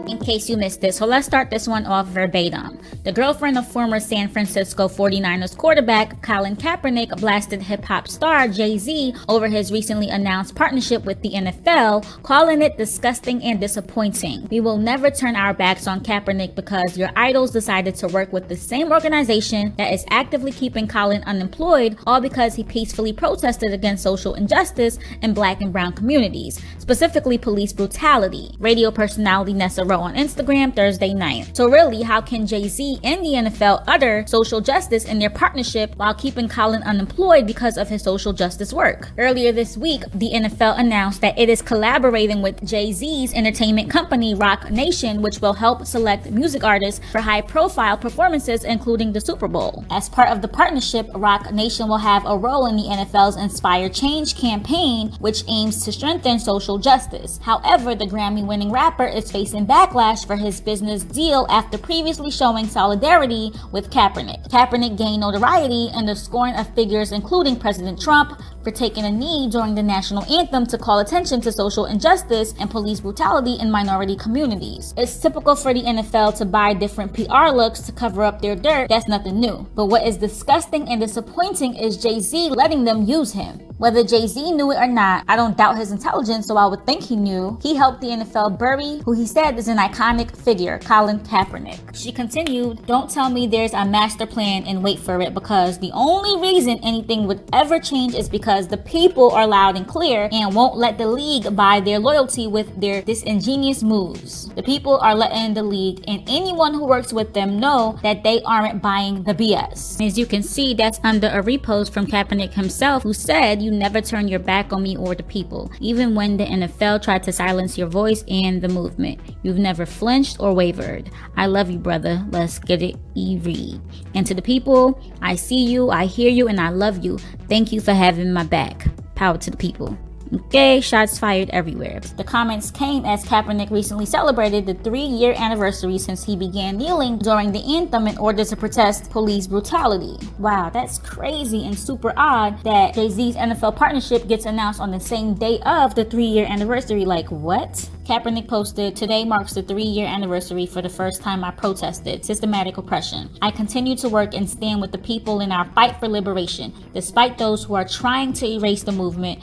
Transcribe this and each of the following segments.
In case you missed this, so let's start this one off verbatim. The girlfriend of former San Francisco 49ers quarterback Colin Kaepernick blasted hip-hop star Jay-Z over his recently announced partnership with the NFL, calling it disgusting and disappointing. "We will never turn our backs on Kaepernick because your idols decided to work with the same organization that is actively keeping Colin unemployed, all because he peacefully protested against social injustice in Black and brown communities, specifically police brutality," radio personality Nessa wrote on Instagram Thursday night. So really, how can Jay-Z and the NFL utter social justice in their partnership while keeping Colin unemployed because of his social justice work? Earlier this week, the NFL announced that it is collaborating with Jay-Z's entertainment company Roc Nation, which will help select music artists for high-profile performances, including the Super Bowl. As part of the partnership, Roc Nation will have a role in the NFL's Inspire Change campaign, which aims to strengthen social justice. However, the Grammy-winning rapper is facing backlash for his business deal after previously showing solidarity with Kaepernick. Kaepernick gained notoriety in the scorn of figures including President Trump for taking a knee during the national anthem to call attention to social injustice and police brutality in minority communities. It's typical for the NFL to buy different PR looks to cover up their dirt. That's nothing new. But what is disgusting and disappointing is Jay-Z letting them use him. Whether Jay-Z knew it or not, I don't doubt his intelligence, so I would think he knew. He helped the NFL bury who he said is an iconic figure, Colin Kaepernick. She continued, "Don't tell me there's a master plan and wait for it, because the only reason anything would ever change is because the people are loud and clear and won't let the league buy their loyalty with their disingenuous moves. The people are letting the league and anyone who works with them know that they aren't buying the BS." As you can see, that's under a repost from Kaepernick himself, who said, "You never turn your back on me or the people, even when the NFL tried to silence your voice and the movement. You've never flinched or wavered. I love you, brother. Let's get it, EV. And to the people, I see you, I hear you, and I love you. Thank you for having my back. Power to the people." Okay, shots fired everywhere. The comments came as Kaepernick recently celebrated the 3-year anniversary since he began kneeling during the anthem in order to protest police brutality. Wow, that's crazy and super odd that Jay-Z's NFL partnership gets announced on the same day of the 3-year anniversary. Like, what? Kaepernick posted, "Today marks the 3-year anniversary for the first time I protested systematic oppression. I continue to work and stand with the people in our fight for liberation. Despite those who are trying to erase the movement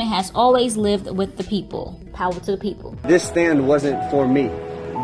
has always lived with the people. Power to the people." This stand wasn't for me.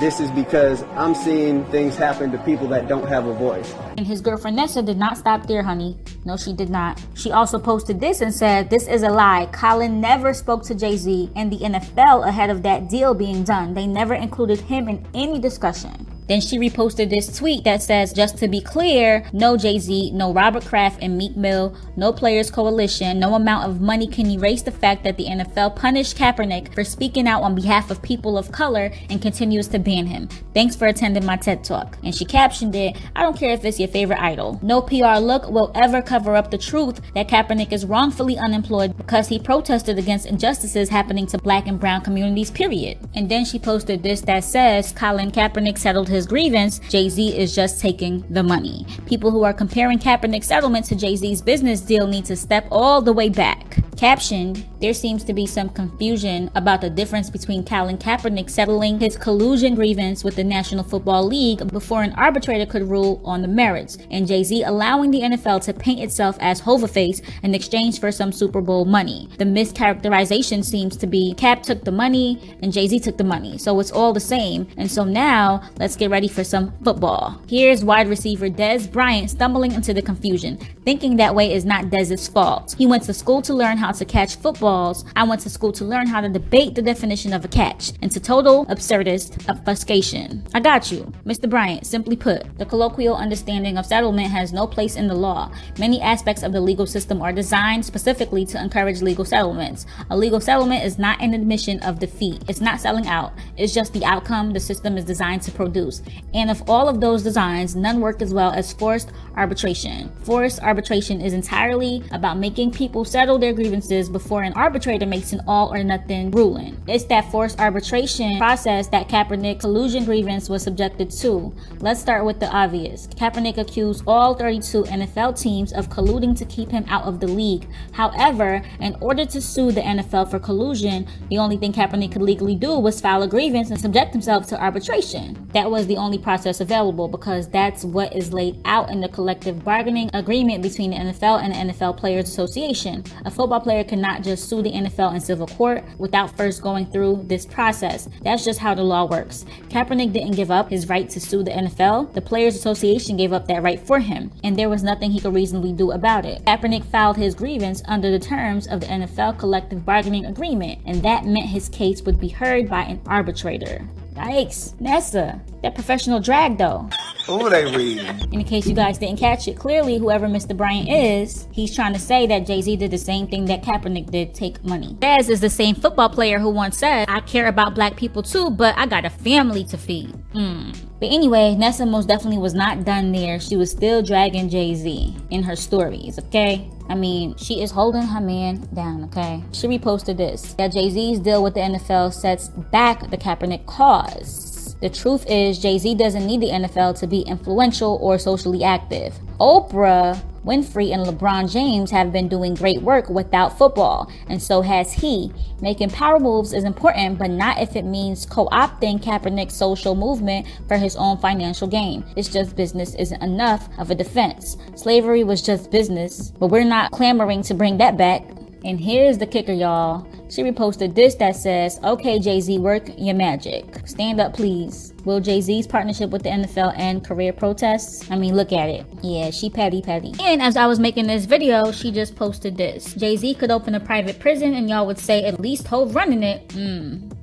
This is because I'm seeing things happen to people that don't have a voice. And his girlfriend Nessa did not stop there, honey. No, she did not. She also posted this and said, "This is a lie. Colin never spoke to Jay-Z and the NFL ahead of that deal being done. They never included him in any discussion." Then she reposted this tweet that says, "Just to be clear, no Jay-Z, no Robert Kraft and Meek Mill, no Players Coalition, no amount of money can erase the fact that the NFL punished Kaepernick for speaking out on behalf of people of color and continues to ban him. Thanks for attending my TED Talk." And she captioned it, "I don't care if it's your favorite idol. No PR look will ever cover up the truth that Kaepernick is wrongfully unemployed because he protested against injustices happening to Black and brown communities, period." And then she posted this that says, "Colin Kaepernick settled his grievance. Jay-Z is just taking the money. People who are comparing Kaepernick's settlement to Jay-Z's business deal need to step all the way back." Captioned, "There seems to be some confusion about the difference between Colin Kaepernick settling his collusion grievance with the National Football League before an arbitrator could rule on the merits, and Jay-Z allowing the NFL to paint itself as Hoverface in exchange for some Super Bowl money. The mischaracterization seems to be Cap took the money and Jay-Z took the money, so it's all the same. And so now let's get ready for some football." Here's wide receiver Bryant stumbling into the confusion. "Thinking that way is not Dez's fault. He went to school to learn how to catch footballs. I went to school to learn how to debate the definition of a catch. Into total absurdist obfuscation. I got you, Mr. Bryant. Simply put, the colloquial understanding of settlement has no place in the law. Many aspects of the legal system are designed specifically to encourage legal settlements. A legal settlement is not an admission of defeat. It's not selling out. It's just the outcome the system is designed to produce. And of all of those designs, none work as well as forced arbitration. Forced arbitration is entirely about making people settle their grievances before an arbitrator makes an all or nothing ruling. It's that forced arbitration process that Kaepernick's collusion grievance was subjected to. Let's start with the obvious. Kaepernick accused all 32 NFL teams of colluding to keep him out of the league. However, in order to sue the NFL for collusion, the only thing Kaepernick could legally do was file a grievance and subject himself to arbitration. That was the only process available because that's what is laid out in the collective bargaining agreement between the NFL and the NFL Players Association. A football player cannot just sue the NFL in civil court without first going through this process. That's just how the law works. Kaepernick didn't give up his right to sue the NFL. The Players Association gave up that right for him, and there was nothing he could reasonably do about it. Kaepernick filed his grievance under the terms of the NFL collective bargaining agreement, and that meant his case would be heard by an arbitrator. Yikes, Nessa, that professional drag though. Who they reading? In case you guys didn't catch it, clearly whoever Mr. Bryant is, he's trying to say that Jay-Z did the same thing that Kaepernick did, take money. DRAGS is the same football player who once said, I care about black people too, but I got a family to feed. But anyway, Nessa most definitely was not done there. She was still dragging Jay-Z in her stories, okay? I mean, she is holding her man down, okay? She reposted this, that Jay-Z's deal with the NFL sets back the Kaepernick cause. The truth is, Jay-Z doesn't need the NFL to be influential or socially active. Oprah Winfrey and LeBron James have been doing great work without football, and so has he. Making power moves is important, but not if it means co-opting Kaepernick's social movement for his own financial gain. It's just business isn't enough of a defense. Slavery was just business, but we're not clamoring to bring that back. And here's the kicker, y'all. She reposted this that says, okay, Jay-Z, work your magic. Stand up, please. Will Jay-Z's partnership with the NFL end career protests? I mean, look at it. Yeah, she petty. And as I was making this video, she just posted this. Jay-Z could open a private prison and y'all would say at least Hov running it.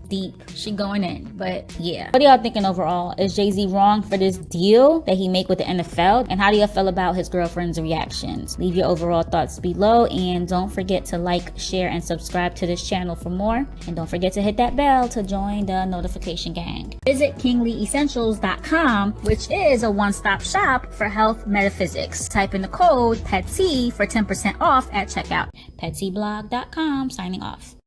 Deep. She going in. But yeah. What are y'all thinking overall? Is Jay-Z wrong for this deal that he make with the NFL? And how do y'all feel about his girlfriend's reactions? Leave your overall thoughts below, and don't forget to like, share, and subscribe to this channel for more. And don't forget to hit that bell to join the notification gang. Visit KinglyEssentials.com, which is a one-stop shop for health metaphysics. Type in the code PETT for 10% off at checkout. PettyBlog.com, signing off.